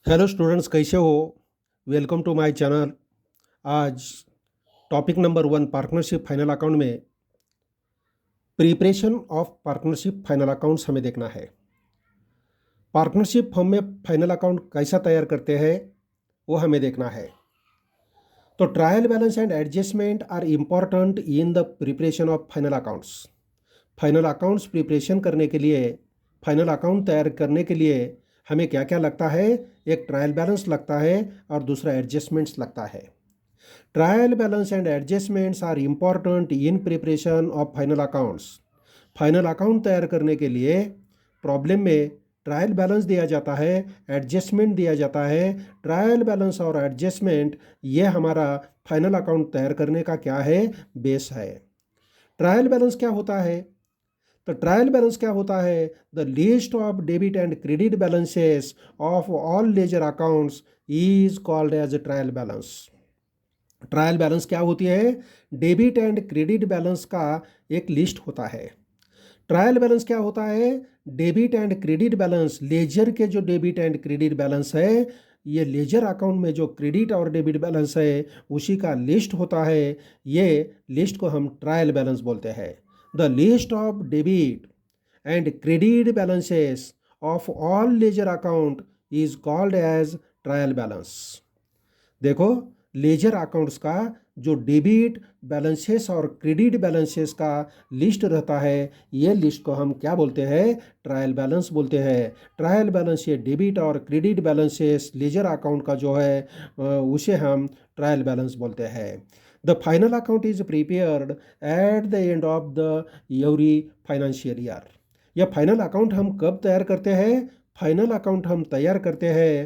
Hello students, कैसे हो? Welcome to my channel. आज topic number 1 partnership final account में preparation of partnership final accounts हमें देखना है। पार्टनरशिप फर्म में फाइनल अकाउंट कैसा तैयार करते हैं वो हमें देखना है। तो trial balance and adjustment are important in the preparation of final accounts. Final accounts preparation करने के लिए, फाइनल अकाउंट तैयार करने के लिए हमें क्या क्या लगता है? एक ट्रायल बैलेंस लगता है और दूसरा एडजस्टमेंट्स लगता है। Trial balance and adjustments are important in preparation of final accounts. Final account तैयार करने के लिए प्रॉब्लम में ट्रायल बैलेंस दिया जाता है, एडजस्टमेंट दिया जाता है। ट्रायल बैलेंस और एडजस्टमेंट ये हमारा फाइनल अकाउंट तैयार करने का क्या है? बेस है। ट्रायल बैलेंस क्या होता है? तो ट्रायल बैलेंस क्या होता है? The list of debit and credit balances of all ledger accounts is called as trial balance. Trial balance क्या होती है? डेबिट एंड क्रेडिट बैलेंस का एक लिस्ट होता है। ट्रायल बैलेंस क्या होता है? Debit and credit balance, ledger के जो डेबिट एंड क्रेडिट बैलेंस है, ये लेजर अकाउंट में जो क्रेडिट और डेबिट बैलेंस है उसी का लिस्ट होता है। ये लिस्ट को हम ट्रायल बैलेंस बोलते हैं। The list of debit and credit balances of all ledger account is called as trial balance. देखो, लेजर अकाउंट्स का जो डेबिट बैलेंसेस और क्रेडिट बैलेंसेस का लिस्ट रहता है, ये लिस्ट को हम क्या बोलते हैं? ट्रायल बैलेंस बोलते हैं। ट्रायल बैलेंस ये डेबिट और क्रेडिट बैलेंसेस लेजर अकाउंट का जो है उसे हम ट्रायल बैलेंस बोलते हैं। The final account is prepared at the end of the every financial year. यह फाइनल अकाउंट हम कब तैयार करते हैं? फाइनल अकाउंट हम तैयार करते हैं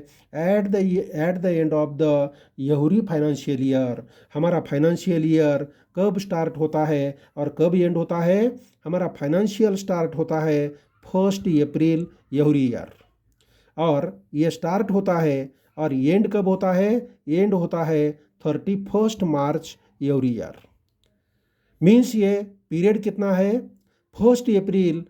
at the end of the every financial year. हमारा फाइनेंशियल ईयर कब स्टार्ट होता है और कब एंड होता है? हमारा फाइनेंशियल स्टार्ट होता है 1 अप्रैल एवरी ईयर, और ये स्टार्ट होता है और एंड कब होता है? एंड होता है 31 मार्च एवरी ईयर। मीन्स ये पीरियड कितना है? 1 अप्रैल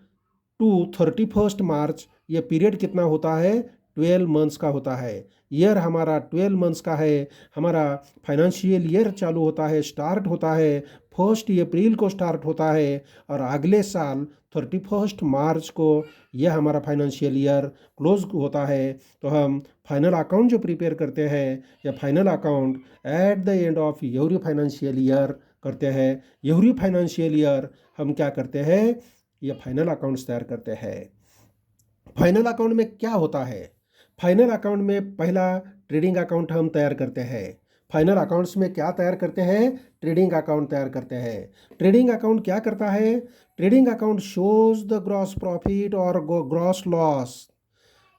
टू 31 मार्च, ये पीरियड कितना होता है? 12 मंथ्स का होता है। ईयर हमारा 12 मंथ्स का है। हमारा फाइनेंशियल ईयर चालू होता है, स्टार्ट होता है 1 अप्रैल को स्टार्ट होता है, और अगले साल 31 मार्च को यह हमारा फाइनेंशियल ईयर क्लोज होता है। तो हम फाइनल अकाउंट जो प्रिपेयर करते हैं, या final account at the end of every financial year करते हैं। एवरी फाइनेंशियल ईयर हम क्या करते हैं? ये फाइनल अकाउंट्स तैयार करते हैं। फाइनल अकाउंट में क्या होता है? फाइनल अकाउंट में पहला ट्रेडिंग अकाउंट हम तैयार करते हैं। फाइनल अकाउंट्स में क्या तैयार करते हैं? ट्रेडिंग अकाउंट तैयार करते हैं। ट्रेडिंग अकाउंट क्या करता है? Trading account shows the gross profit और ग्रॉस लॉस।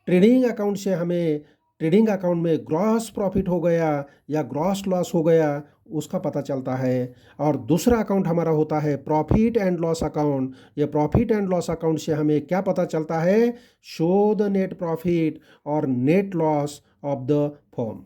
ट्रेडिंग अकाउंट से हमें ट्रेडिंग अकाउंट में ग्रॉस प्रॉफिट हो गया या ग्रॉस लॉस हो गया उसका पता चलता है। और दूसरा अकाउंट हमारा होता है प्रॉफिट एंड लॉस अकाउंट। ये प्रॉफिट एंड लॉस अकाउंट से हमें क्या पता चलता है? शो द नेट प्रॉफिट और net loss of the firm.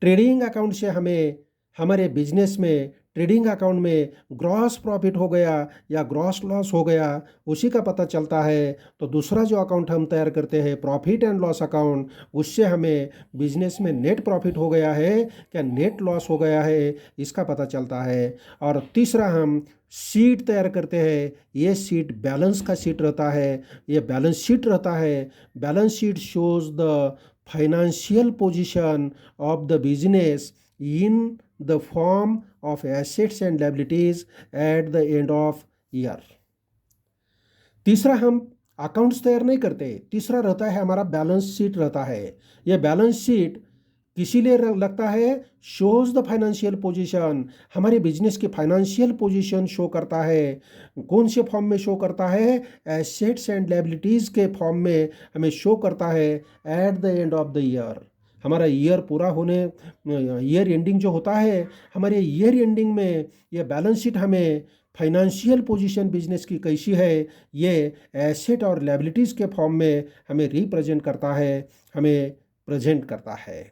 Trading account से हमें हमारे बिजनेस में ट्रेडिंग अकाउंट में ग्रॉस प्रॉफिट हो गया या ग्रॉस लॉस हो गया उसी का पता चलता है। तो दूसरा जो अकाउंट हम तैयार करते हैं प्रॉफिट एंड लॉस अकाउंट, उससे हमें बिजनेस में नेट प्रॉफिट हो गया है क्या नेट लॉस हो गया है इसका पता चलता है। और तीसरा हम शीट तैयार करते हैं। ये शीट बैलेंस का शीट रहता है, ये बैलेंस शीट रहता है। Balance sheet shows the financial position of the business in the form of assets and liabilities at the end of year। तीसरा हम अकाउंट्स तैयार नहीं करते, तीसरा रहता है हमारा बैलेंस शीट रहता है। यह बैलेंस शीट किसी लिए लगता है? Shows the financial position. हमारे बिजनेस की फाइनेंशियल पोजीशन शो करता है। कौन से फॉर्म में शो करता है? एसेट्स एंड लायबिलिटीज़ के फॉर्म में हमें शो करता है at the end of the year. हमारा ईयर पूरा होने, ईयर एंडिंग जो होता है, हमारे ईयर एंडिंग में ये बैलेंस शीट हमें फाइनेंशियल पोजीशन बिजनेस की कैसी है ये एसेट और लायबिलिटीज़ के फॉर्म में हमें रिप्रेजेंट करता है, हमें प्रेजेंट करता है।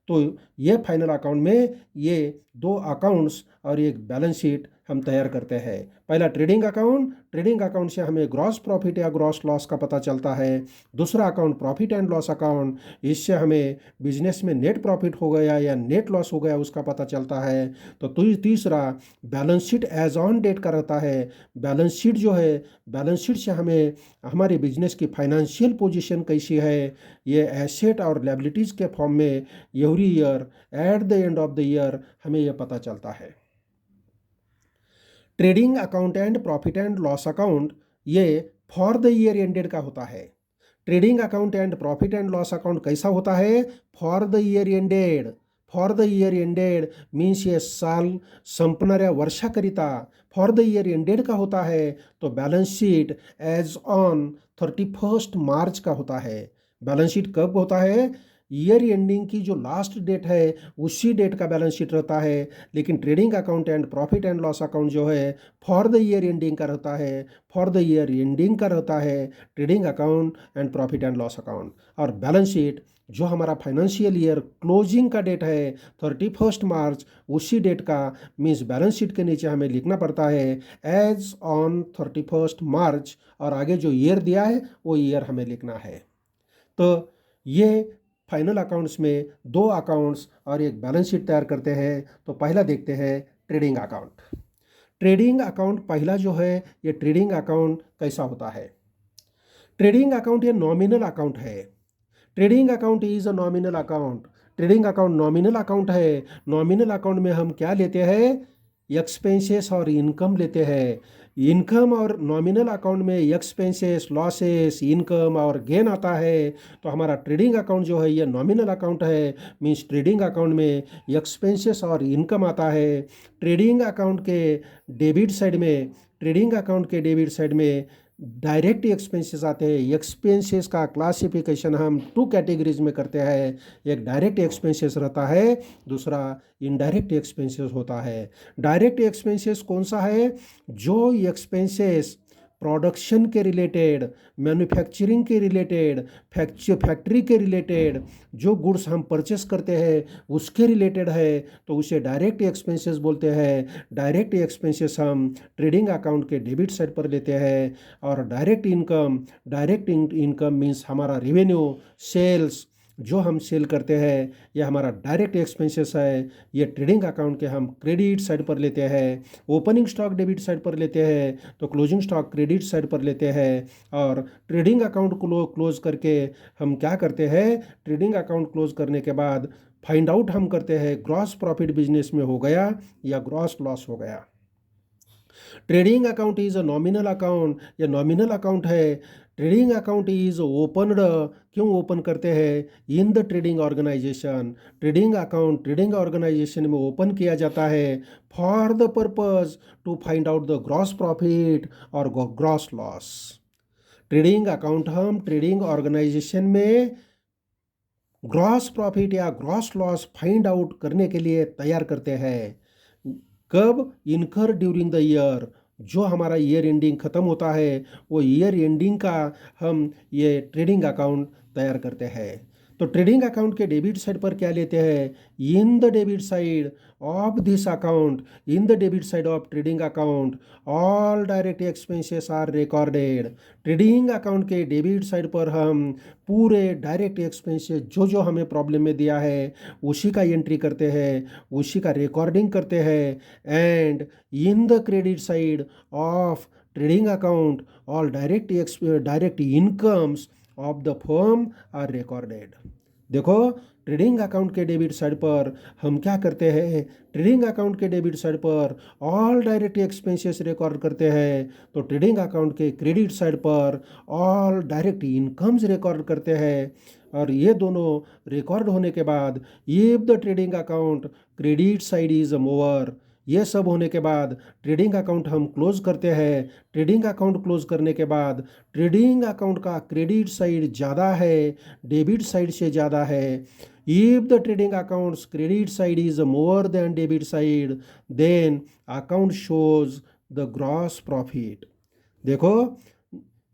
तो ये फाइनल अकाउंट में ये दो अकाउंट्स और एक बैलेंस शीट हम तैयार करते हैं। पहला ट्रेडिंग अकाउंट से हमें ग्रॉस प्रॉफिट या ग्रॉस लॉस का पता चलता है। दूसरा account profit and loss account, इससे हमें बिजनेस में नेट प्रॉफिट हो गया या नेट लॉस हो गया उसका पता चलता है। तो तीसरा balance sheet as on date का रहता है। बैलेंस शीट जो है, बैलेंस शीट से हमें हमारे बिजनेस की फाइनेंशियल पोजीशन कैसी है, ये एसेट और लायबिलिटीज़ के फॉर्म में every year at the end of the year हमें यह पता चलता है। Trading account and profit and loss account ये फॉर द ईयर एंडेड का होता है। Trading account and profit and loss account कैसा होता है? For the year ended. For the year ended means ये साल संपणाऱ्या वर्षाकरिता फॉर द ईयर एंडेड का होता है। तो बैलेंस शीट एज ऑन 31 मार्च का होता है। बैलेंस शीट कब होता है? ईयर एंडिंग की जो लास्ट डेट है उसी डेट का बैलेंस शीट रहता है। लेकिन trading account and profit and loss account जो है फॉर द ईयर एंडिंग का रहता है। फॉर द ईयर एंडिंग का रहता है trading account and profit and loss account. और बैलेंस शीट जो हमारा फाइनेंशियल ईयर क्लोजिंग का डेट है 31 मार्च, उसी डेट का मीन्स बैलेंस शीट के नीचे हमें लिखना पड़ता है एज ऑन 31 मार्च, और आगे जो ईयर दिया है वो ईयर हमें लिखना है। तो ये फाइनल अकाउंट्स में दो अकाउंट्स और एक बैलेंस शीट तैयार करते हैं। तो पहला देखते हैं ट्रेडिंग अकाउंट। ट्रेडिंग अकाउंट पहला जो है, ये ट्रेडिंग अकाउंट कैसा होता है? ट्रेडिंग अकाउंट ये नॉमिनल अकाउंट है। Trading account is a nominal account. Trading account nominal account है। नॉमिनल अकाउंट में हम क्या लेते हैं? एक्सपेंसेस और इनकम लेते हैं। इनकम और नॉमिनल अकाउंट में एक्सपेंसेस, लॉसेस, इनकम और गेन आता है। तो हमारा ट्रेडिंग अकाउंट जो है ये नॉमिनल अकाउंट है। मीन्स ट्रेडिंग अकाउंट में एक्सपेंसेस और इनकम आता है। ट्रेडिंग अकाउंट के डेबिट साइड में, ट्रेडिंग अकाउंट के डेबिट साइड में डायरेक्ट एक्सपेंसेस आते हैं। एक्सपेंसेस का क्लासिफिकेशन हम 2 कैटेगरीज में करते हैं। एक डायरेक्ट एक्सपेंसेस रहता है, दूसरा इनडायरेक्ट एक्सपेंसेस होता है। डायरेक्ट एक्सपेंसेस कौन सा है? जो एक्सपेंसेस प्रोडक्शन के रिलेटेड, मैन्युफैक्चरिंग के रिलेटेड, फैक्ट्री के रिलेटेड जो गुड्स हम परचेस करते हैं उसके रिलेटेड है, तो उसे डायरेक्ट एक्सपेंसेस बोलते हैं। डायरेक्ट एक्सपेंसेस हम ट्रेडिंग अकाउंट के डेबिट साइड पर लेते हैं। और डायरेक्ट इनकम मीन्स हमारा रेवेन्यू, सेल्स जो हम सेल करते हैं, यह हमारा डायरेक्ट एक्सपेंसेस है। ये ट्रेडिंग अकाउंट के हम क्रेडिट साइड पर लेते हैं। ओपनिंग स्टॉक डेबिट साइड पर लेते हैं, तो क्लोजिंग स्टॉक क्रेडिट साइड पर लेते हैं। और ट्रेडिंग अकाउंट को क्लोज करके हम क्या करते हैं? ट्रेडिंग अकाउंट क्लोज करने के बाद फाइंड आउट हम करते हैं ग्रॉस प्रॉफिट बिजनेस में हो गया या ग्रॉस लॉस हो गया। Trading account is a nominal account, या नॉमिनल अकाउंट है। ट्रेडिंग अकाउंट इज ओपनड, क्यों ओपन करते हैं? In the trading organization. Trading account trading organization में ओपन किया जाता है for the purpose to find out the gross profit और ग्रॉस लॉस। ट्रेडिंग अकाउंट हम ट्रेडिंग ऑर्गेनाइजेशन में ग्रॉस प्रॉफिट या ग्रॉस लॉस फाइंड आउट करने के लिए तैयार करते हैं। कब? इनकर ड्यूरिंग द ईयर। जो हमारा ईयर एंडिंग ख़त्म होता है वो ईयर एंडिंग का हम ये ट्रेडिंग अकाउंट तैयार करते हैं। तो ट्रेडिंग अकाउंट के डेबिट साइड पर क्या लेते हैं? In the debit side of this account, in the debit side of trading account all direct expenses are recorded. Trading account के डेबिट साइड पर हम पूरे डायरेक्ट एक्सपेंसेस जो जो हमें प्रॉब्लम में दिया है उसी का एंट्री करते हैं, उसी का रिकॉर्डिंग करते हैं। And in the credit side of trading account all direct incomes of the firm are recorded. देखो, ट्रेडिंग अकाउंट के डेबिट साइड पर हम क्या करते हैं? ट्रेडिंग अकाउंट के डेबिट साइड पर ऑल डायरेक्ट एक्सपेंसेस रिकॉर्ड करते हैं। तो ट्रेडिंग अकाउंट के क्रेडिट साइड पर ऑल डायरेक्ट इनकम्स रिकॉर्ड करते हैं। और ये दोनों रिकॉर्ड होने के बाद if the trading account credit side is over, ये सब होने के बाद ट्रेडिंग अकाउंट हम क्लोज करते हैं। ट्रेडिंग अकाउंट क्लोज करने के बाद ट्रेडिंग अकाउंट का क्रेडिट साइड ज़्यादा है, डेबिट साइड से ज़्यादा है। If the trading accounts credit side is more than debit side, then account shows the gross profit. देखो,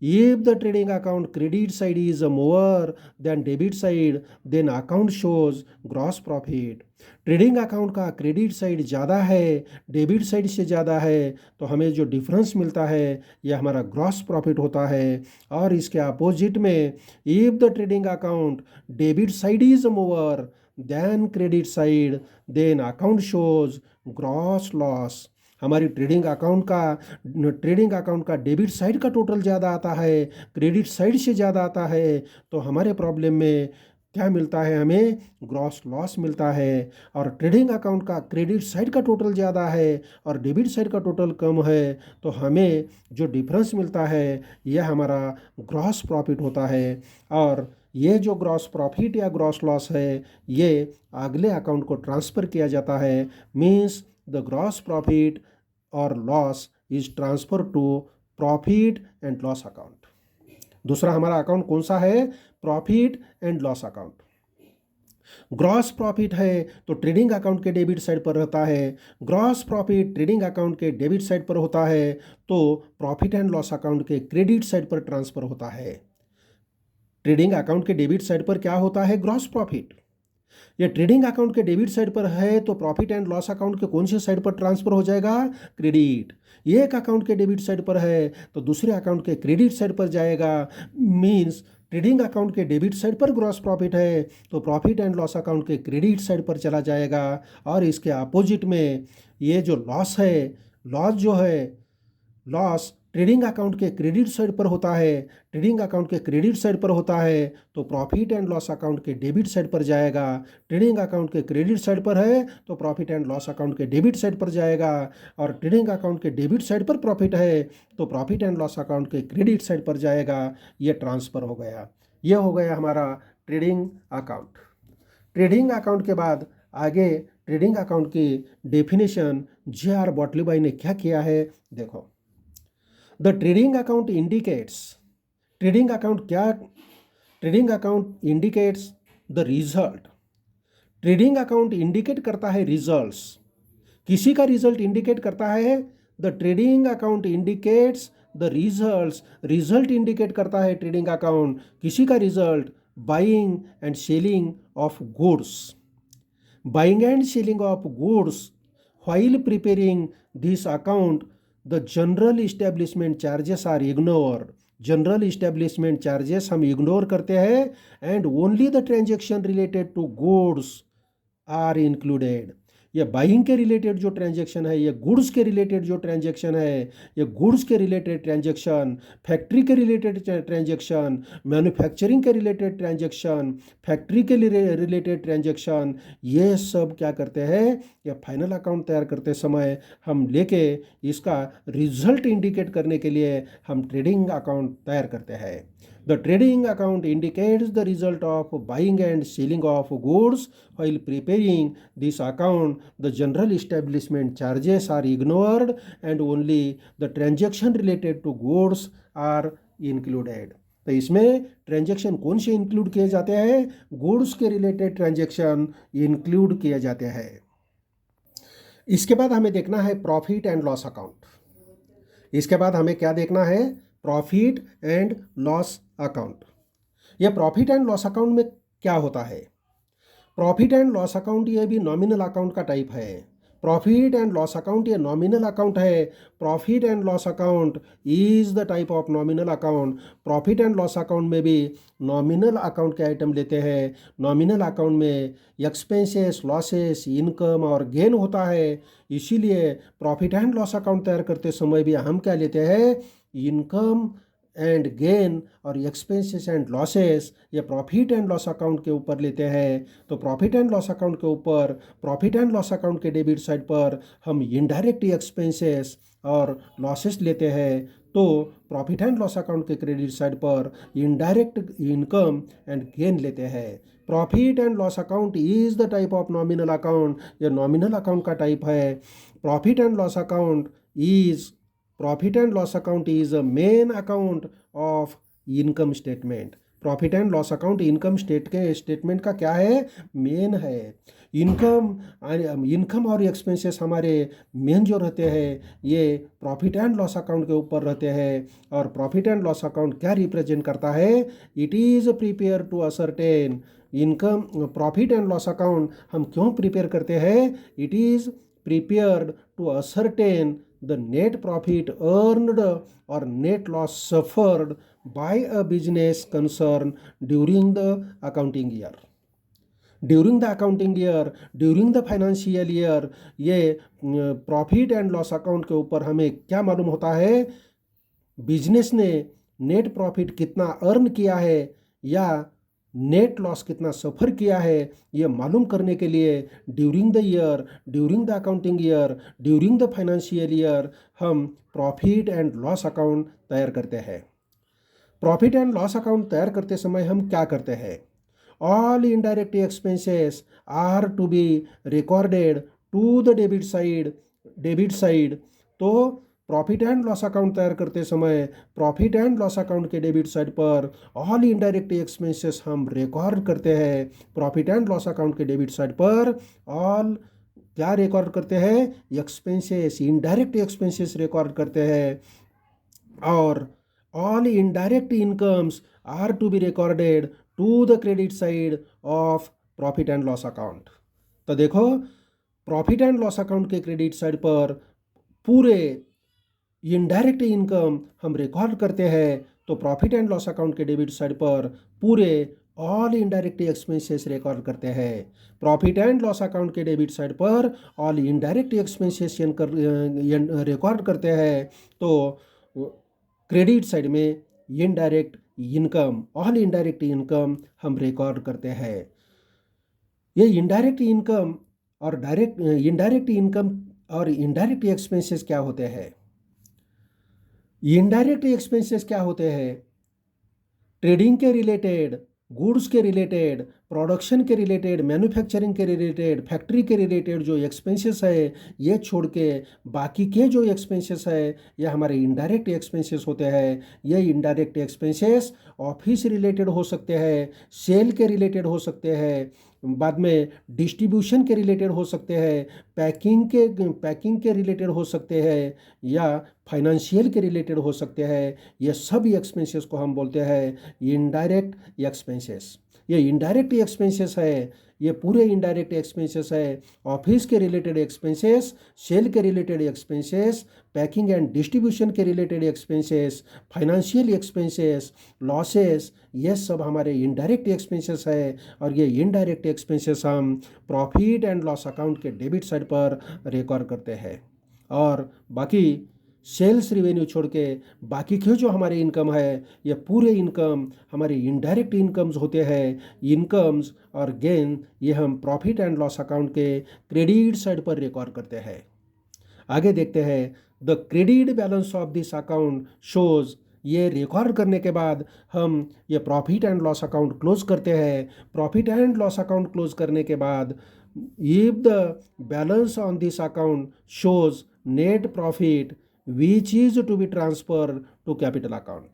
If the trading account credit side is more than debit side, then account shows gross profit. Trading account का credit side ज़्यादा है, debit side से ज़्यादा है, तो हमें जो डिफरेंस मिलता है यह हमारा ग्रॉस प्रॉफिट होता है। और इसके अपोजिट में, if the trading account debit side is more than credit side, then account shows gross loss. हमारी ट्रेडिंग अकाउंट का डेबिट साइड का टोटल ज़्यादा आता है, क्रेडिट साइड से ज़्यादा आता है, तो हमारे प्रॉब्लम में क्या मिलता है, हमें ग्रॉस लॉस मिलता है। और ट्रेडिंग अकाउंट का क्रेडिट साइड का टोटल ज़्यादा है और डेबिट साइड का टोटल कम है, तो हमें जो डिफरेंस मिलता है यह हमारा ग्रॉस प्रॉफिट होता है। और ये जो ग्रॉस प्रॉफिट या ग्रॉस लॉस है ये अगले अकाउंट को ट्रांसफ़र किया जाता है। मीन्स द ग्रॉस प्रॉफिट और loss is transfer to profit and loss account. दूसरा हमारा अकाउंट कौन सा है, profit and loss account. Gross profit है तो ट्रेडिंग अकाउंट के डेबिट साइड पर रहता है, ग्रॉस प्रॉफिट ट्रेडिंग अकाउंट के डेबिट साइड पर होता है, तो प्रॉफिट एंड लॉस अकाउंट के क्रेडिट साइड पर ट्रांसफर होता है। ट्रेडिंग अकाउंट के डेबिट साइड पर क्या होता है, ग्रॉस प्रॉफिट। ये ट्रेडिंग अकाउंट के डेबिट साइड पर है तो प्रॉफिट एंड लॉस अकाउंट के कौन से साइड पर ट्रांसफर हो जाएगा, क्रेडिट। एक अकाउंट के डेबिट साइड पर है तो दूसरे अकाउंट के क्रेडिट साइड पर जाएगा। मीन्स ट्रेडिंग अकाउंट के डेबिट साइड पर ग्रॉस प्रॉफिट है तो प्रॉफिट एंड लॉस अकाउंट के क्रेडिट साइड पर चला जाएगा। और इसके अपोजिट में ये जो लॉस है, लॉस जो है, लॉस ट्रेडिंग अकाउंट के क्रेडिट साइड पर होता है, ट्रेडिंग अकाउंट के क्रेडिट साइड पर होता है तो प्रॉफिट एंड लॉस अकाउंट के डेबिट साइड पर जाएगा। ट्रेडिंग अकाउंट के क्रेडिट साइड पर है तो प्रॉफिट एंड लॉस अकाउंट के डेबिट साइड पर जाएगा। और ट्रेडिंग अकाउंट के डेबिट साइड पर प्रॉफिट है तो प्रॉफिट एंड लॉस अकाउंट के क्रेडिट साइड पर जाएगा। ये ट्रांसफ़र हो गया, ये हो गया हमारा ट्रेडिंग अकाउंट। ट्रेडिंग अकाउंट के बाद आगे ट्रेडिंग अकाउंट की डेफिनेशन जे.आर. बॉटलीबाई ने क्या किया है, देखो। The trading account indicates, trading account क्या, trading account indicates the result. Trading account indicate करता है रिजल्ट्स, किसी का रिजल्ट इंडिकेट करता है, the trading account indicates the results, result indicate करता है ट्रेडिंग अकाउंट, किसी का result, buying and selling of goods, buying and selling of goods. While preparing this account the general establishment charges are ignored, general establishment charges हम ignore करते हैं, and only the transaction related to goods are included. ये buying के related जो transaction है, ये goods के related जो ट्रांजेक्शन है, ये गुड्स के रिलेटेड ट्रांजेक्शन, फैक्ट्री के रिलेटेड ट्रांजेक्शन, मैन्युफैक्चरिंग के रिलेटेड ट्रांजेक्शन, फैक्ट्री के रिलेटेड ट्रांजेक्शन, ये सब क्या करते हैं, ये फाइनल अकाउंट तैयार करते समय हम लेके इसका रिजल्ट इंडिकेट करने के लिए हम ट्रेडिंग अकाउंट तैयार करते हैं। The trading account indicates the result of buying and selling of goods. While preparing this account, the general establishment charges are ignored and only the transaction related to goods are included. तो इसमें transaction कौन से include किए जाते हैं, goods के related transaction include किए जाते हैं। इसके बाद हमें देखना है प्रॉफिट एंड लॉस अकाउंट। इसके बाद हमें क्या देखना है, प्रॉफिट एंड लॉस अकाउंट। यह प्रॉफिट एंड लॉस अकाउंट में क्या होता है, प्रॉफिट एंड लॉस अकाउंट ये भी नॉमिनल अकाउंट का टाइप है। प्रॉफिट एंड लॉस अकाउंट ये नॉमिनल अकाउंट है। Profit and loss account is the type of nominal account. Profit and loss account में भी नॉमिनल अकाउंट के आइटम लेते हैं। नॉमिनल अकाउंट में एक्सपेंसेस, लॉसेस, इनकम और गेन होता है। इसीलिए प्रॉफिट एंड लॉस अकाउंट तैयार करते समय भी हम क्या लेते हैं, इनकम एंड गेन और एक्सपेंसेस एंड लॉसेस, ये प्रॉफिट एंड लॉस अकाउंट के ऊपर लेते हैं। तो प्रॉफिट एंड लॉस अकाउंट के ऊपर, प्रॉफिट एंड लॉस अकाउंट के डेबिट साइड पर हम इनडायरेक्ट एक्सपेंसेस और लॉसेस लेते हैं, तो प्रॉफिट एंड लॉस अकाउंट के क्रेडिट साइड पर इनडायरेक्ट इनकम एंड गेन लेते हैं। Profit and loss account is the type of nominal account, ये नॉमिनल अकाउंट का टाइप है। Profit and loss account is, profit and loss account is a main account of income statement. Profit and loss account income statement का क्या है, main है। Income और expenses हमारे main जो रहते हैं ये प्रॉफिट एंड लॉस अकाउंट के ऊपर रहते हैं। और प्रॉफिट एंड लॉस अकाउंट क्या रिप्रेजेंट करता है, it is prepare to ascertain income. Profit and loss account हम क्यों प्रिपेयर करते हैं, it is prepared to ascertain the net profit earned or net loss suffered by a business concern during the accounting year. During the accounting year, during the financial year, ये profit and loss account के ऊपर हमें क्या मालूम होता है, business ने net profit कितना अर्न किया है या नेट लॉस कितना सफ़र किया है, ये मालूम करने के लिए during the year, during the accounting year, during the financial year हम प्रॉफिट एंड लॉस अकाउंट तैयार करते हैं। प्रॉफिट एंड लॉस अकाउंट तैयार करते समय हम क्या करते हैं, all indirect expenses are to be recorded to the debit side. तो प्रॉफिट एंड लॉस अकाउंट तैयार करते समय प्रॉफिट एंड लॉस अकाउंट के डेबिट साइड पर ऑल इनडायरेक्ट एक्सपेंसेस हम रिकॉर्ड करते हैं। प्रॉफिट एंड लॉस अकाउंट के डेबिट साइड पर ऑल क्या रिकॉर्ड करते हैं, एक्सपेंसेस, इनडायरेक्ट एक्सपेंसेस रिकॉर्ड करते हैं। और all indirect incomes are to be recorded to the credit side of profit and loss account. तो देखो प्रॉफिट एंड लॉस अकाउंट के क्रेडिट साइड पर पूरे इनडायरेक्ट इनकम हम रिकॉर्ड करते हैं, तो प्रॉफिट एंड लॉस अकाउंट के डेबिट साइड पर पूरे ऑल इनडायरेक्ट एक्सपेंसेस रिकॉर्ड करते हैं। प्रॉफिट एंड लॉस अकाउंट के डेबिट साइड पर ऑल इनडायरेक्ट एक्सपेंसेस रिकॉर्ड करते हैं, तो क्रेडिट साइड में indirect income, all indirect income हम रिकॉर्ड करते हैं। ये इनडायरेक्ट इनकम और इनडायरेक्ट इनकम और इनडायरेक्ट एक्सपेंसेस क्या होते हैं, इनडायरेक्ट एक्सपेंसेस क्या होते हैं, ट्रेडिंग के रिलेटेड, गुड्स के रिलेटेड, प्रोडक्शन के रिलेटेड, मैन्युफैक्चरिंग के रिलेटेड, फैक्ट्री के रिलेटेड जो एक्सपेंसेस है ये छोड़ के बाकी के जो एक्सपेंसेस है ये हमारे इनडायरेक्ट एक्सपेंसेस होते हैं। ये इनडायरेक्ट एक्सपेंसेस ऑफिस रिलेटेड हो सकते हैं, सेल के रिलेटेड हो सकते हैं, बाद में डिस्ट्रीब्यूशन के रिलेटेड हो सकते हैं, पैकिंग के रिलेटेड हो सकते हैं, या फाइनेंशियल के रिलेटेड हो सकते हैं। ये सब एक्सपेंसेस को हम बोलते हैं इनडायरेक्ट एक्सपेंसेस। ये इनडायरेक्ट एक्सपेंसेस है, ये पूरे इनडायरेक्ट एक्सपेंसेस है, ऑफिस के रिलेटेड एक्सपेंसेस, सेल के related expenses, packing and distribution के related expenses, financial expenses, losses, ये सब हमारे इनडायरेक्ट एक्सपेंसेस है। और ये इनडायरेक्ट एक्सपेंसेस हम प्रॉफिट एंड लॉस अकाउंट के डेबिट साइड पर रिकॉर्ड करते हैं। और बाकी सेल्स रिवेन्यू छोड़ के बाकी के जो हमारे इनकम है ये पूरे इनकम हमारे इनडायरेक्ट इनकम्स होते हैं। इनकम्स और गेन ये हम प्रॉफिट एंड लॉस अकाउंट के क्रेडिट साइड पर रिकॉर्ड करते हैं। आगे देखते हैं, the credit balance of this account shows, ये रिकॉर्ड करने के बाद हम ये profit and loss account close करते हैं। Profit and loss account close करने के बाद if the balance on this account shows net profit which is to be transfer to capital account.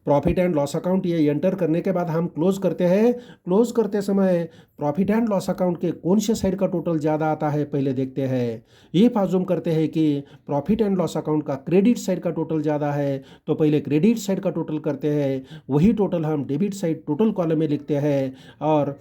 Profit and loss account ये enter करने के बाद हम क्लोज करते हैं। क्लोज करते समय प्रॉफिट एंड लॉस अकाउंट के कौन से साइड का टोटल ज़्यादा आता है पहले देखते हैं। ये फाजूम करते हैं कि प्रॉफिट एंड लॉस अकाउंट का क्रेडिट साइड का टोटल ज़्यादा है, तो पहले क्रेडिट साइड का टोटल करते हैं, वही टोटल हम डेबिट साइड टोटल कॉलम में लिखते हैं। और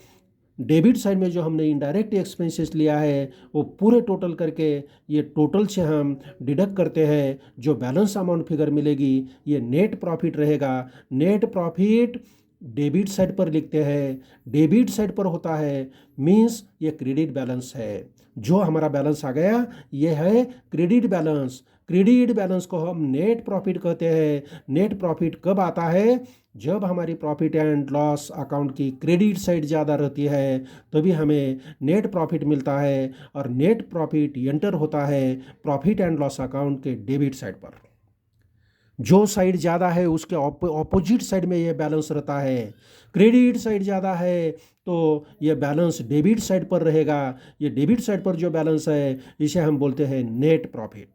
डेबिट साइड में जो हमने इनडायरेक्ट एक्सपेंसेस लिया है वो पूरे टोटल करके ये टोटल से हम डिडक्ट करते हैं, जो बैलेंस अमाउंट फिगर मिलेगी ये नेट प्रॉफिट रहेगा। नेट प्रॉफिट डेबिट साइड पर लिखते हैं, डेबिट साइड पर होता है मीन्स ये क्रेडिट बैलेंस है। जो हमारा बैलेंस आ गया ये है क्रेडिट बैलेंस। क्रेडिट बैलेंस को हम नेट प्रॉफिट कहते हैं। नेट प्रॉफिट कब आता है, जब हमारी प्रॉफिट एंड लॉस अकाउंट की क्रेडिट साइड ज़्यादा रहती है तभी हमें नेट प्रॉफिट मिलता है। और नेट प्रॉफिट एंटर होता है प्रॉफिट एंड लॉस अकाउंट के डेबिट साइड पर। जो साइड ज़्यादा है उसके ऑपोजिट साइड में ये बैलेंस रहता है। क्रेडिट साइड ज़्यादा है तो ये बैलेंस डेबिट साइड पर रहेगा। ये डेबिट साइड पर जो बैलेंस है इसे हम बोलते हैं नेट प्रॉफिट।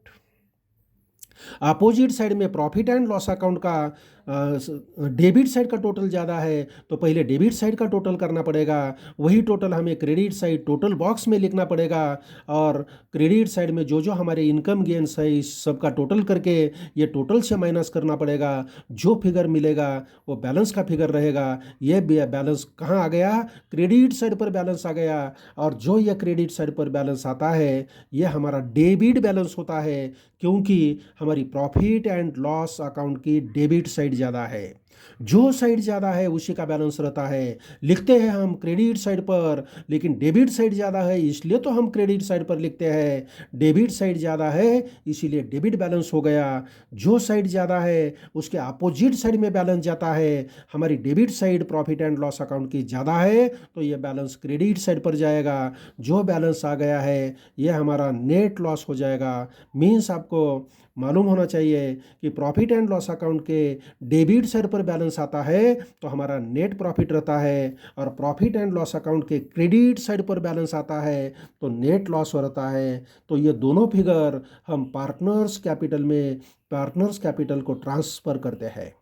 अपोजिट साइड में प्रॉफिट एंड लॉस अकाउंट का डेबिट साइड का टोटल ज़्यादा है तो पहले डेबिट साइड का टोटल करना पड़ेगा, वही टोटल हमें क्रेडिट साइड टोटल बॉक्स में लिखना पड़ेगा और क्रेडिट साइड में जो जो हमारे इनकम गेन्स है इस सब का टोटल करके ये टोटल से माइनस करना पड़ेगा। जो फिगर मिलेगा वो बैलेंस का फिगर रहेगा। ये बैलेंस कहाँ आ गया? क्रेडिट साइड पर बैलेंस आ गया। और जो ये क्रेडिट साइड पर बैलेंस आता है ये हमारा डेबिट बैलेंस होता है, क्योंकि हमारी प्रॉफिट एंड लॉस अकाउंट की डेबिट साइड ज़्यादा है। जो साइड ज़्यादा है उसी का बैलेंस रहता है। लिखते हैं हम क्रेडिट साइड पर, लेकिन डेबिट साइड ज़्यादा है इसलिए तो हम क्रेडिट साइड पर लिखते हैं। डेबिट साइड ज़्यादा है इसीलिए डेबिट बैलेंस हो गया। जो साइड ज़्यादा है उसके अपोजिट साइड में बैलेंस जाता है। हमारी debit side profit and loss account की ज़्यादा है तो ये बैलेंस क्रेडिट साइड पर जाएगा। जो बैलेंस आ गया है ये हमारा नेट लॉस हो जाएगा। मीन्स आपको मालूम होना चाहिए कि प्रॉफिट एंड लॉस अकाउंट के डेबिट साइड पर बैलेंस आता है तो हमारा नेट प्रॉफिट रहता है, और प्रॉफिट एंड लॉस अकाउंट के क्रेडिट साइड पर बैलेंस आता है तो नेट लॉस रहता है। तो ये दोनों फिगर हम पार्टनर्स कैपिटल को ट्रांसफ़र करते हैं।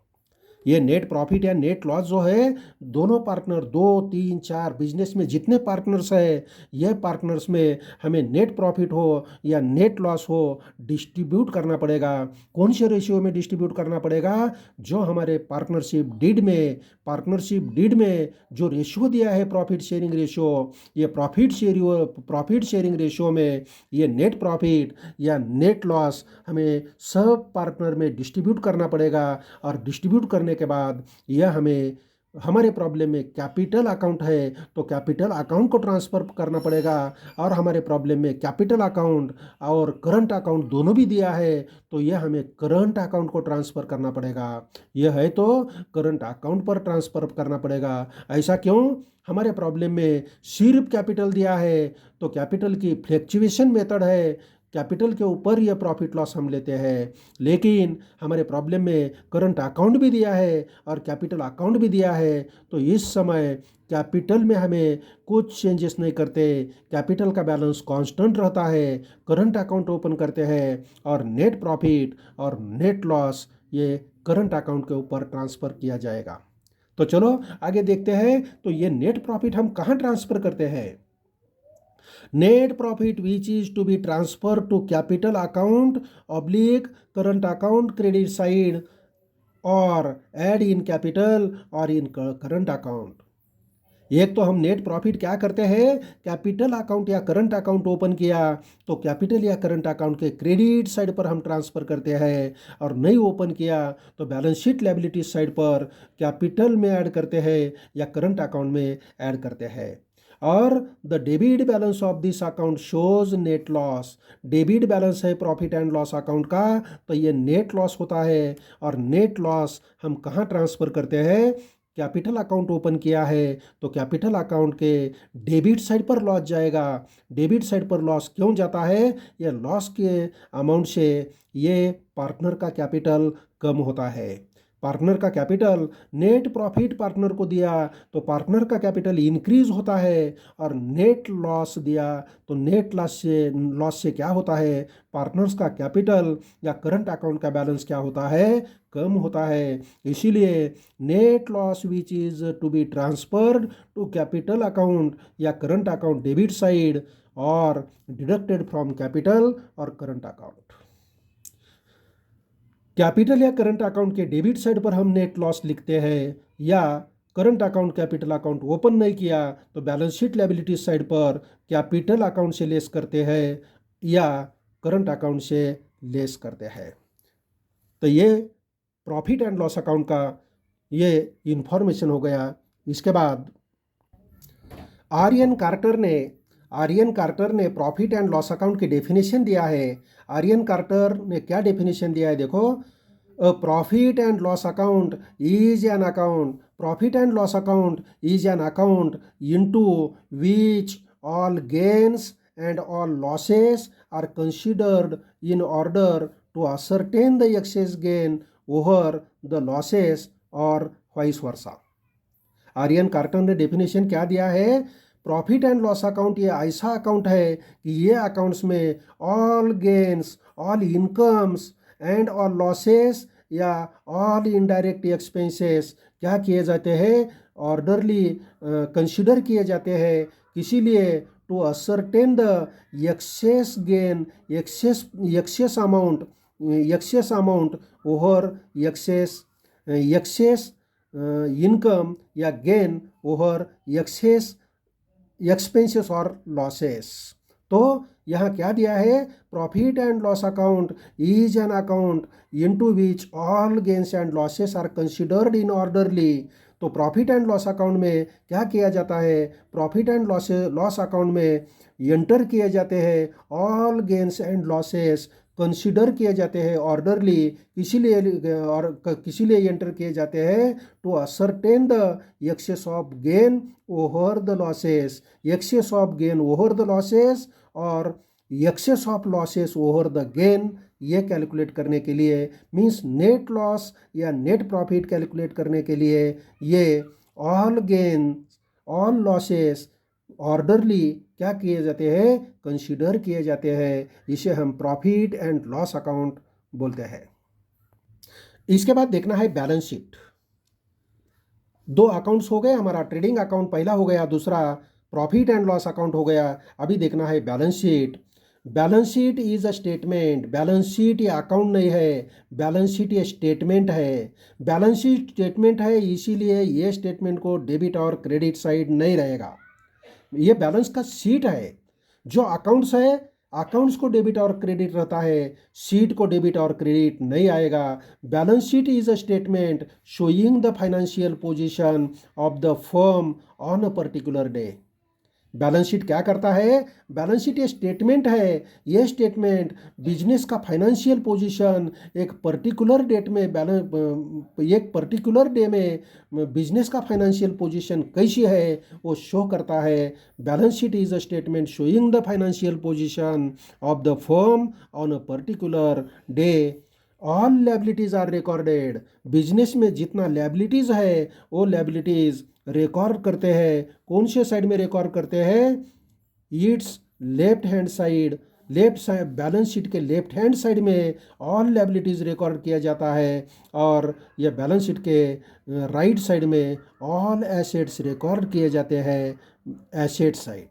ये नेट प्रॉफिट या नेट लॉस जो है दोनों पार्टनर 2 3 4 बिजनेस में जितने पार्टनर्स है ये पार्टनर्स में हमें नेट प्रॉफिट हो या नेट लॉस हो डिस्ट्रीब्यूट करना पड़ेगा। कौन से रेशियो में डिस्ट्रीब्यूट करना पड़ेगा? जो हमारे पार्टनरशिप डीड में जो रेशियो दिया है प्रॉफिट शेयरिंग रेशियो, ये प्रॉफिट शेयरिंग रेशियो में ये नेट प्रॉफिट या नेट लॉस हमें सब पार्टनर में डिस्ट्रीब्यूट करना पड़ेगा। और डिस्ट्रीब्यूट करने के बाद यह हमें हमारे प्रॉब्लम में कैपिटल अकाउंट है तो कैपिटल अकाउंट को ट्रांसफ़र करना पड़ेगा, और हमारे प्रॉब्लम में कैपिटल अकाउंट और करंट अकाउंट दोनों भी दिया है तो यह हमें करंट अकाउंट को ट्रांसफ़र करना पड़ेगा। यह है तो करंट अकाउंट पर ट्रांसफ़र करना पड़ेगा। ऐसा क्यों? हमारे प्रॉब्लम में सिर्फ कैपिटल दिया है तो कैपिटल की फ्लैक्चुएशन मेथड है, कैपिटल के ऊपर यह प्रॉफिट लॉस हम लेते हैं। लेकिन हमारे प्रॉब्लम में करंट अकाउंट भी दिया है और कैपिटल अकाउंट भी दिया है तो इस समय कैपिटल में हमें कुछ चेंजेस नहीं करते, कैपिटल का बैलेंस कांस्टेंट रहता है। करंट अकाउंट ओपन करते हैं और नेट प्रॉफिट और नेट लॉस ये करंट अकाउंट के ऊपर ट्रांसफ़र किया जाएगा। तो चलो आगे देखते हैं। तो ये नेट प्रॉफिट हम कहाँ ट्रांसफ़र करते हैं? Net profit which is to be transferred to capital account oblique current account credit side, or add in capital or in current account। एक तो हम नेट प्रॉफिट क्या करते हैं, कैपिटल अकाउंट या करंट अकाउंट ओपन किया तो कैपिटल या करंट अकाउंट के क्रेडिट साइड पर हम ट्रांसफ़र करते हैं, और नहीं ओपन किया तो बैलेंस शीट लायबिलिटी साइड पर कैपिटल में ऐड करते हैं या करंट अकाउंट में ऐड करते हैं। और the debit balance of this account shows net loss. Debit balance है प्रॉफिट एंड लॉस अकाउंट का तो ये नेट लॉस होता है। और नेट लॉस हम कहाँ ट्रांसफ़र करते हैं? कैपिटल अकाउंट ओपन किया है तो कैपिटल अकाउंट के डेबिट साइड पर लॉस जाएगा। डेबिट साइड पर लॉस क्यों जाता है? ये लॉस के अमाउंट से ये पार्टनर का कैपिटल कम होता है। पार्टनर का कैपिटल नेट प्रॉफिट पार्टनर को दिया तो पार्टनर का कैपिटल इंक्रीज होता है, और नेट लॉस दिया तो नेट लॉस से क्या होता है? पार्टनर्स का कैपिटल या करंट अकाउंट का बैलेंस क्या होता है? कम होता है। इसीलिए net loss which is to be transferred to capital account या करंट अकाउंट डेबिट साइड और डिडक्टेड फ्रॉम कैपिटल और करंट अकाउंट। कैपिटल या करंट अकाउंट के डेबिट साइड पर हम नेट लॉस लिखते हैं, या current account capital account open नहीं किया तो बैलेंस शीट लायबिलिटी साइड पर कैपिटल अकाउंट से लेस करते हैं या करंट अकाउंट से लेस करते हैं। तो ये प्रॉफिट एंड लॉस अकाउंट का ये इंफॉर्मेशन हो गया। इसके बाद आर्यन कार्टर ने प्रॉफिट एंड लॉस अकाउंट की डेफिनेशन दिया है। आर्यन कार्टर ने क्या डेफिनेशन दिया है देखो। Profit and loss account is an account into which all gains and all losses are considered in order to ascertain the excess gain over the losses और vice versa. R N Carter ने definition क्या दिया है? Profit and loss account ये ऐसा account है कि ये अकाउंट्स में all gains, all incomes and all losses या ऑल इनडायरेक्ट एक्सपेंसेस क्या किए जाते हैं, ऑर्डरली कंसिडर किए जाते हैं। इसीलिए to ascertain the excess gain, excess amount over excess income या गेन ओवर एक्सेस एक्सपेंसेस और लॉसेस। तो यहाँ क्या दिया है, profit and loss account is an account into which all gains and losses are considered in orderly. तो profit and loss account में क्या किया जाता है, प्रॉफिट एंड लॉस अकाउंट में एंटर किए जाते हैं all gains and losses, consider किए जाते हैं ऑर्डरली, किसी लिए एंटर किए जाते हैं to ascertain the excess of gain over the losses, excess of gain over the losses और excess of losses over the gain, ये कैलकुलेट करने के लिए, मीन्स नेट लॉस या नेट प्रॉफिट कैलकुलेट करने के लिए ये all gain all losses orderly क्या किए जाते हैं, कंसीडर किए जाते हैं। इसे हम प्रॉफिट एंड लॉस अकाउंट बोलते हैं। इसके बाद देखना है बैलेंस शीट। दो अकाउंट्स हो गए, हमारा ट्रेडिंग अकाउंट पहला हो गया, दूसरा प्रॉफिट एंड लॉस अकाउंट हो गया। अभी देखना है balance sheet. Balance sheet is a statement, balance sheet ये अकाउंट नहीं है, बैलेंस शीट ये स्टेटमेंट है। बैलेंस शीट स्टेटमेंट है, इसीलिए ये स्टेटमेंट को डेबिट और क्रेडिट साइड नहीं रहेगा। ये बैलेंस का शीट है। जो अकाउंट्स है, अकाउंट्स को डेबिट और क्रेडिट रहता है, शीट को डेबिट और क्रेडिट नहीं आएगा। Balance sheet is a statement showing the financial position of the firm on a particular day. Balance sheet क्या करता है, बैलेंस शीट ये स्टेटमेंट है। ये स्टेटमेंट बिजनेस का फाइनेंशियल पोजीशन एक पर्टिकुलर डेट में एक पर्टिकुलर डे में बिजनेस का फाइनेंशियल पोजीशन कैसी है वो शो करता है। Balance sheet is a statement showing the financial position of the firm on a particular day. All liabilities are recorded, business में जितना लायबिलिटीज है वो लायबिलिटीज रिकॉर्ड करते हैं। कौन से साइड में रिकॉर्ड करते हैं, it's left hand side, left side, balance sheet के लेफ्ट हैंड साइड में ऑल लायबिलिटीज रिकॉर्ड किया जाता है और यह बैलेंस शीट के राइट साइड में ऑल एसेट्स रिकॉर्ड किए जाते हैं, asset side.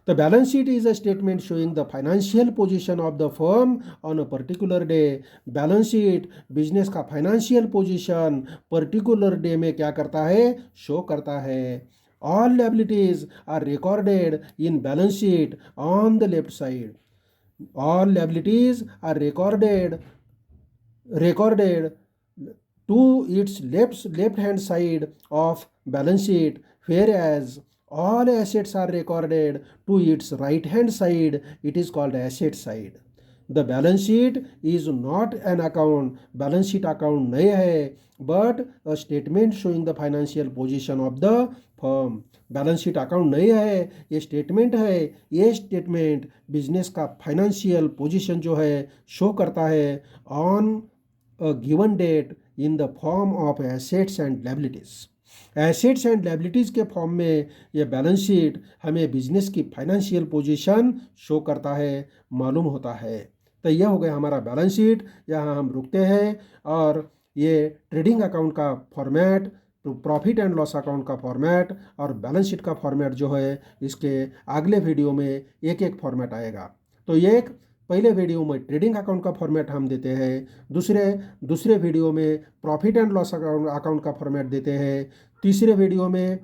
The balance sheet is a statement showing the financial position of the firm on a particular day. Balance sheet business का फाइनेंशियल पोजीशन पर्टिकुलर डे में क्या करता है, show करता है। All liabilities are recorded in balance sheet on the left side. All liabilities are recorded to its left hand side of balance sheet, whereas all assets are recorded to its right hand side. It is called asset side. The balance sheet is not an account, balance sheet account नहीं है, but a statement showing the financial position of the firm. Balance sheet account नहीं है, ये statement है। ये statement business का financial position जो है शो करता है on a given date in the form of assets and liabilities. Assets and liabilities के फॉर्म में ये बैलेंस शीट हमें बिजनेस की फाइनेंशियल पोजीशन शो करता है, मालूम होता है। तो यह हो गया हमारा बैलेंस शीट। यहाँ हम रुकते हैं और ये ट्रेडिंग अकाउंट का format, profit and loss account का फॉर्मेट और बैलेंस शीट का फॉर्मेट जो है इसके अगले वीडियो में एक एक फॉर्मेट आएगा। तो ये एक पहले वीडियो में ट्रेडिंग अकाउंट का फॉर्मेट हम देते हैं, दूसरे वीडियो में प्रॉफिट एंड लॉस अकाउंट का फॉर्मेट देते हैं, तीसरे वीडियो में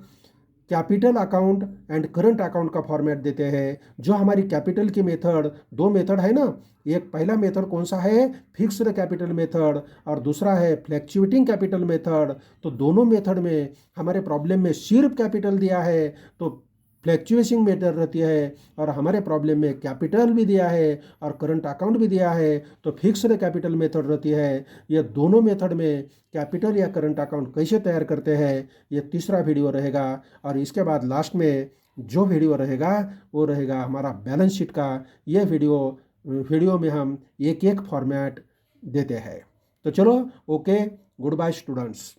capital account and current account का फॉर्मेट देते हैं। जो हमारी कैपिटल की मेथड, दो मेथड है ना, एक पहला मेथड कौन सा है, फिक्स्ड कैपिटल मेथड, और दूसरा है फ्लैक्चुएटिंग कैपिटल मेथड। तो दोनों मेथड में हमारे प्रॉब्लम में सिर्फ कैपिटल दिया है तो फ्लैक्चुएशन मेथड रहती है, और हमारे प्रॉब्लम में कैपिटल भी दिया है और करंट अकाउंट भी दिया है तो फिक्स्ड कैपिटल मेथड रहती है। ये दोनों मेथड में कैपिटल या करंट अकाउंट कैसे तैयार करते हैं ये तीसरा वीडियो रहेगा। और इसके बाद लास्ट में जो वीडियो रहेगा वो रहेगा हमारा बैलेंस शीट का। ये वीडियो में हम एक एक फॉर्मेट देते हैं। तो चलो, ओके, गुड बाय स्टूडेंट्स।